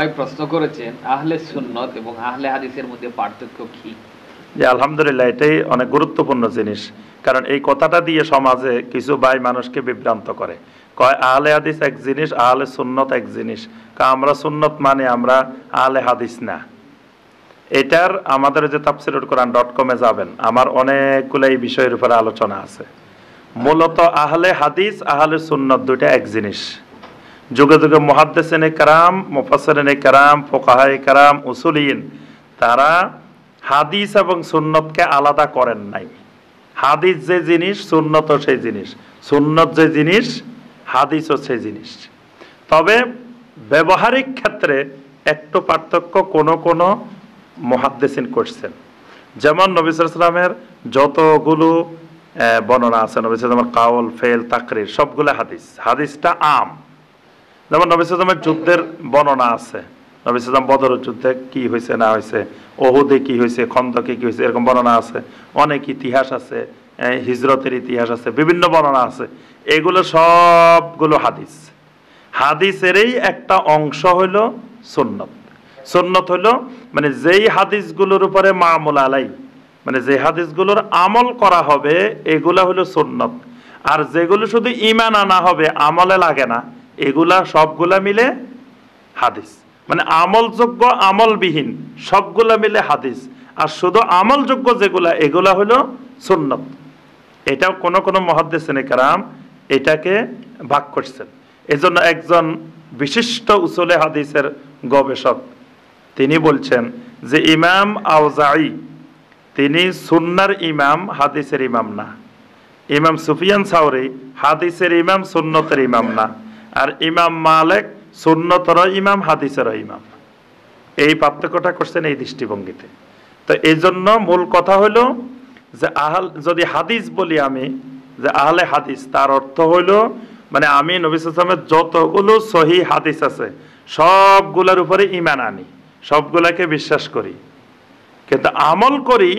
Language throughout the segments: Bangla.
ভাই প্রশ্ন করেছেন আহলে সুন্নত এবং আহলে হাদিসের মধ্যে পার্থক্য কি? যে আলহামদুলিল্লাহ, এটাই অনেক গুরুত্বপূর্ণ জিনিস। কারণ এই কথাটা দিয়ে সমাজে কিছু ভাই মানুষকে বিভ্রান্ত করে, কয় আহলে হাদিস এক জিনিস, আহলে সুন্নত এক জিনিস। আমরা সুন্নত মানে আমরা আহলে হাদিস না। এটার আমাদের যে tafsirulquran.com এ যাবেন, আমার অনেকগুলো এই বিষয়ের উপরে আলোচনা আছে। মূলত আহলে হাদিস আহলে সুন্নত দুইটা এক জিনিস। যুগে যুগে মুহাদ্দিসিনে কেরাম, মুফাসসিরিনে কেরাম, ফুকাহায়ে কেরাম, উসুলিয়িন তারা হাদিস এবং সুন্নতকে আলাদা করেন নাই। হাদিস যে জিনিস সুন্নতও সেই জিনিস, সুন্নত যে জিনিস হাদিসও সেই জিনিস। তবে ব্যবহারিক ক্ষেত্রে একটু পার্থক্য কোনো কোনো মুহাদ্দিসিন করছেন। যেমন নবী সাল্লাল্লাহু আলাইহি ওয়াসাল্লামের যতগুলো বর্ণনা আছে, নবী সাল্লাল্লাহু আলাইহি ওয়াসাল্লামের কাউল, ফেল, তাকরির সবগুলো হাদিস। হাদিসটা আম। যেমন নবী সাল্লাল্লাহু আলাইহি ওয়াসাল্লামের যুদ্ধের বর্ণনা আছে, নবী সাল্লাল্লাহু আলাইহি ওয়াসাল্লাম বদরের যুদ্ধে কি হয়েছে না হয়েছে, ওহুদে কি হয়েছে, খন্দকে কি হয়েছে, এরকম বর্ণনা আছে। অনেক ইতিহাস আছে, হিজরতের ইতিহাস আছে, বিভিন্ন বর্ণনা আছে। এগুলো সবগুলো হাদিস। হাদিসেরই একটা অংশ হইল সুন্নত। সুন্নত হইল মানে যেই হাদিসগুলোর উপরে মামুল আলাই, মানে যে হাদিসগুলোর আমল করা হবে এগুলা হলো সুন্নত। আর যেগুলো শুধু ঈমান আনা হবে, আমলে লাগে না, এগুলা সবগুলা মিলে হাদিস। মানে আমলযোগ্য আমলবিহীন সবগুলা মিলে হাদিস। আর শুধু আমলযোগ্য যেগুলা এগুলা হলো সুন্নত। এটাও কোনো কোনো মুহাদ্দিসিনে কেরাম এটাকে ভাগ করছেন। এজন্য একজন বিশিষ্ট উসুলে হাদিসের গবেষক তিনি বলছেন যে ইমাম আউজাঈ তিনি সুন্নার ইমাম, হাদিসের ইমাম না। ইমাম সুফিয়ান সাওরি হাদিসের ইমাম, সুন্নতের ইমাম না। আর ইমাম মালিক সুন্নতেরও ইমাম, হাদিসেরও ইমাম। এই পার্থক্যটা করছেন এই দৃষ্টিভঙ্গিতে। তো এই জন্য মূল কথা হলো যে যদি হাদিস বলি আমি যে আহলে হাদিস, তার অর্থ হইলো মানে আমি নবী সাল্লাল্লাহু আলাইহি ওয়াসাল্লামের যতগুলো সহিহ হাদিস আছে সবগুলোর উপরে ঈমান আনি, সবগুলাকে বিশ্বাস করি, কিন্তু আমল করি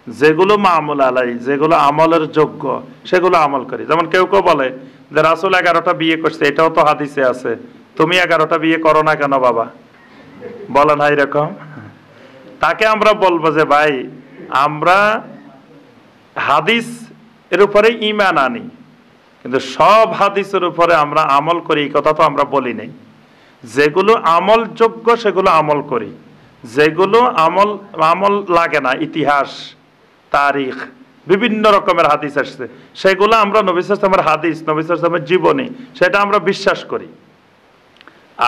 যেগুলো মামুল আলাই, যেগুলো আমলের যোগ্য সেগুলো আমল করি। যেমন কেউ কেউ বলে যে রাসূল 11টা বিয়ে করছে, এটাও তো হাদিসে আছে, তুমি 11টা বিয়ে করো না কেন বাবা? বলে না এরকম? তাকে আমরা বলবো যে ভাই, আমরা হাদিস এর উপরে ঈমান আনি, কিন্তু সব হাদিসের উপরে আমরা আমল করি এই কথা তো আমরা বলি নাই। যেগুলো আমল যোগ্য সেগুলো আমল করি, যেগুলো আমল লাগে না, ইতিহাস, তারিখ, বিভিন্ন রকমের হাদিস আসছে, সেগুলো আমরা নবী সাল্লাল্লাহু আলাইহি ওয়াসাল্লামের হাদিস, নবী সাল্লাল্লাহু আলাইহি ওয়াসাল্লামের জীবনী, সেটা আমরা বিশ্বাস করি।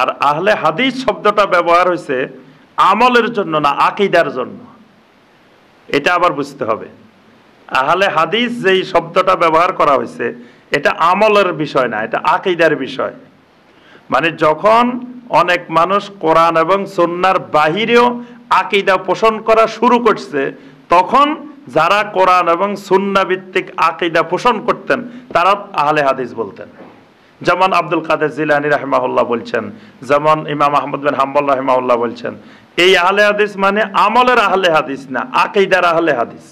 আর আহলে হাদিস শব্দটা ব্যবহার হয়েছে আমলের জন্য না, আকীদার জন্য। এটা আবার বুঝতে হবে। আহলে হাদিস যেই শব্দটা ব্যবহার করা হয়েছে এটা আমলের বিষয় না, এটা আকীদার বিষয়। মানে যখন অনেক মানুষ কোরআন এবং সুন্নাহর বাহিরেও আকীদা পোষণ করা শুরু করছে, তখন যারা কোরআন এবং সুন্নাহ ভিত্তিক আকীদা পোষণ করতেন তারা আহলে হাদিস বলতেন। যেমন আব্দুল কাদের জিলানী রাহিমাহুল্লাহ বলছেন, যেমন ইমাম আহমদ বিন হাম্বল রাহিমাহুল্লাহ বলছেন, এই আহলে হাদিস মানে আমলের আহলে হাদিস না, আকীদার আহলে হাদিস।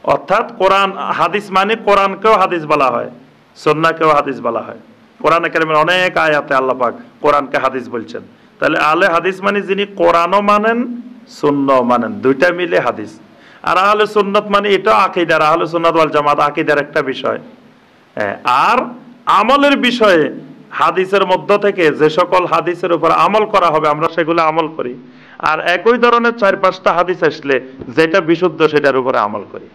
অর্থাৎ কোরআন হাদিস মানে কোরআনকেও হাদিস বলা হয়, সুন্নাহকেও হাদিস বলা হয়। কোরআনে কারিমের অনেক আয়াতে আল্লাহ পাক কোরআনকে হাদিস বলছেন। তাহলে আহলে হাদিস মানে যিনি কোরআনও মানেন, সুন্নাহও মানেন, দুইটা মিলে হাদিস। আর আহলে সুন্নাত মানে এটা আকীদার, আহলে সুন্নাত ওয়াল জামাত আকীদার একটা বিষয়। আর আমলের বিষয়ে হাদিসের মধ্য থেকে যে সকল হাদিসের উপর আমল করা হবে আমরা সেগুলো আমল করি। আর একই ধরনের 4-5টা হাদিস আসলে যেটা বিশুদ্ধ সেটার উপরে আমল করি।